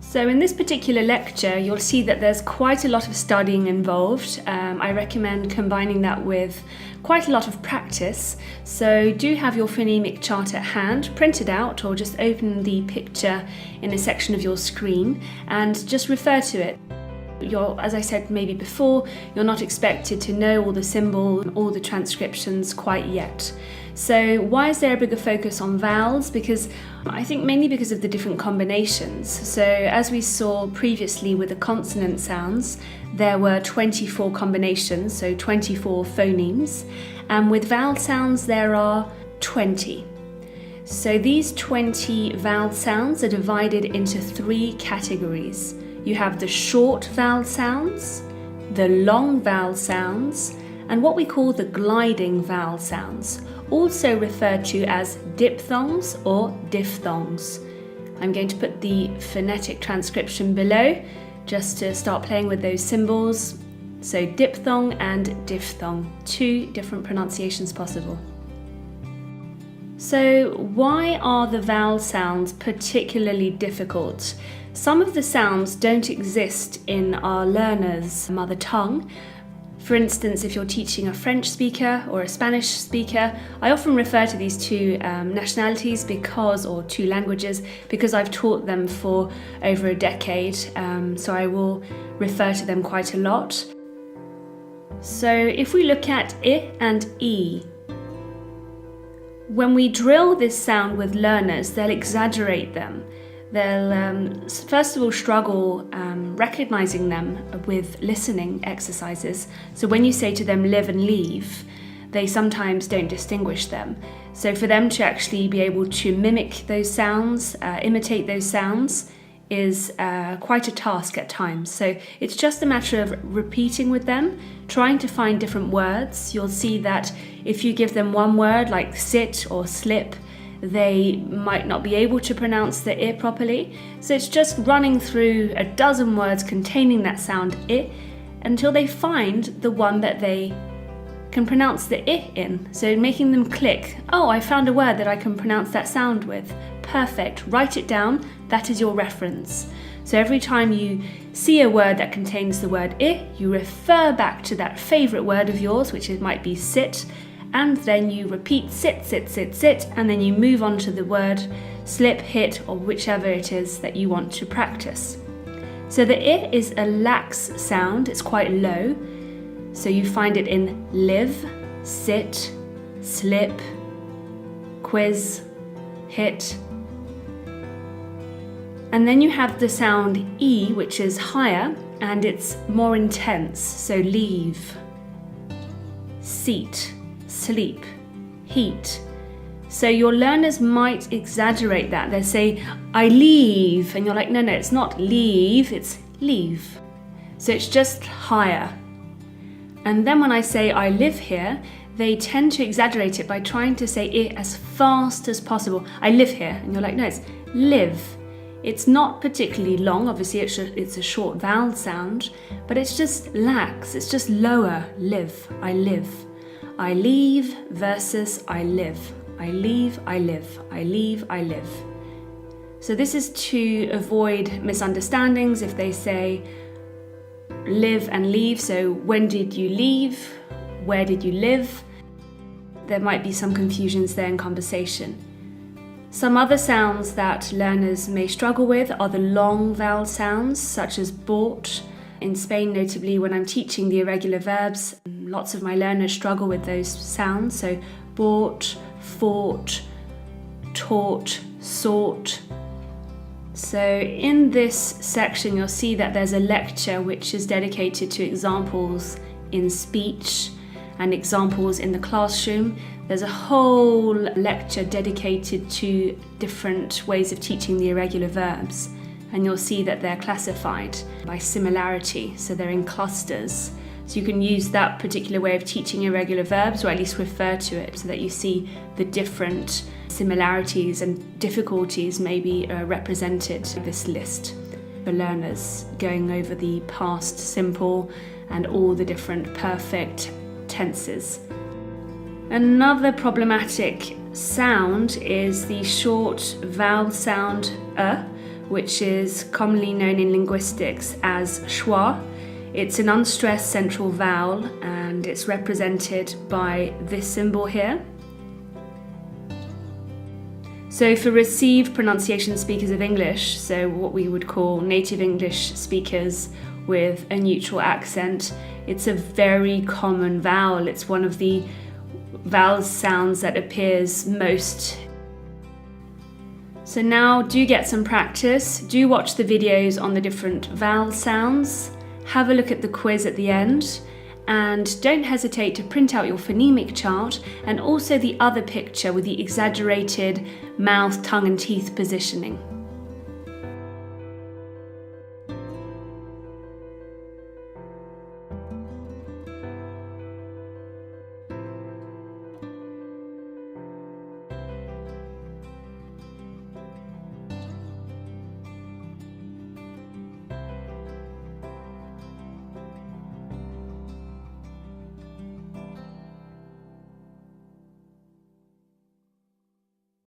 So in this particular lecture, you'll see that there's quite a lot of studying involved. I recommend combining that with quite a lot of practice. So do have your phonemic chart at hand, print it out, or just open the picture in a section of your screen and just refer to it. As I said maybe before, you're not expected to know all the symbols, all the transcriptions quite yet. So why is there a bigger focus on vowels? Because I think mainly because of the different combinations. So as we saw previously with the consonant sounds, there were 24 combinations, so 24 phonemes. And with vowel sounds, there are 20. So these 20 vowel sounds are divided into 3 categories. You have the short vowel sounds, the long vowel sounds, and what we call the gliding vowel sounds, also referred to as diphthongs or diphthongs. I'm going to put the phonetic transcription below just to start playing with those symbols. So diphthong and diphthong, 2 different pronunciations possible. So why are the vowel sounds particularly difficult? Some of the sounds don't exist in our learner's mother tongue. For instance, if you're teaching a French speaker or a Spanish speaker, I often refer to these 2 nationalities or 2 languages because I've taught them for over a decade, so I will refer to them quite a lot. So if we look at I and E, when we drill this sound with learners, they'll exaggerate them. They'll first of all struggle recognizing them with listening exercises. So when you say to them live and leave, they sometimes don't distinguish them. So for them to actually be able to mimic those sounds, imitate those sounds, is quite a task at times. So it's just a matter of repeating with them, trying to find different words. You'll see that if you give them one word like sit or slip, they might not be able to pronounce the I properly. So it's just running through a dozen words containing that sound I until they find the one that they can pronounce the I in. So making them click, oh, I found a word that I can pronounce that sound with. Perfect, write it down, that is your reference. So every time you see a word that contains the word I, you refer back to that favourite word of yours, which might be sit, and then you repeat sit, sit, sit, sit, and then you move on to the word slip, hit, or whichever it is that you want to practice. So the I is a lax sound, it's quite low. So you find it in live, sit, slip, quiz, hit. And then you have the sound E, which is higher and it's more intense. So leave, seat, sleep, heat. So your learners might exaggerate that. They say, I leave. And you're like, no, it's not leave, it's leave. So it's just higher. And then when I say I live here, they tend to exaggerate it by trying to say it as fast as possible. I live here. And you're like, no, it's live. It's not particularly long. Obviously, it's a short vowel sound, but it's just lax. It's just lower. Live. I live. I leave versus I live. I leave, I live. I leave, I live. So this is to avoid misunderstandings if they say live and leave. So when did you leave? Where did you live? There might be some confusions there in conversation. Some other sounds that learners may struggle with are the long vowel sounds, such as bought. In Spain, notably, when I'm teaching the irregular verbs, lots of my learners struggle with those sounds. So bought, fought, taught, sought. So in this section, you'll see that there's a lecture which is dedicated to examples in speech and examples in the classroom. There's a whole lecture dedicated to different ways of teaching the irregular verbs. And you'll see that they're classified by similarity, so they're in clusters. So you can use that particular way of teaching irregular verbs, or at least refer to it, so that you see the different similarities and difficulties maybe represented in this list for learners, going over the past simple and all the different perfect tenses. Another problematic sound is the short vowel sound which is commonly known in linguistics as schwa. It's an unstressed central vowel and it's represented by this symbol here. So for received pronunciation speakers of English, so what we would call native English speakers with a neutral accent, it's a very common vowel. It's one of the vowel sounds that appears most. So now do get some practice, do watch the videos on the different vowel sounds, have a look at the quiz at the end, and don't hesitate to print out your phonemic chart and also the other picture with the exaggerated mouth, tongue and teeth positioning.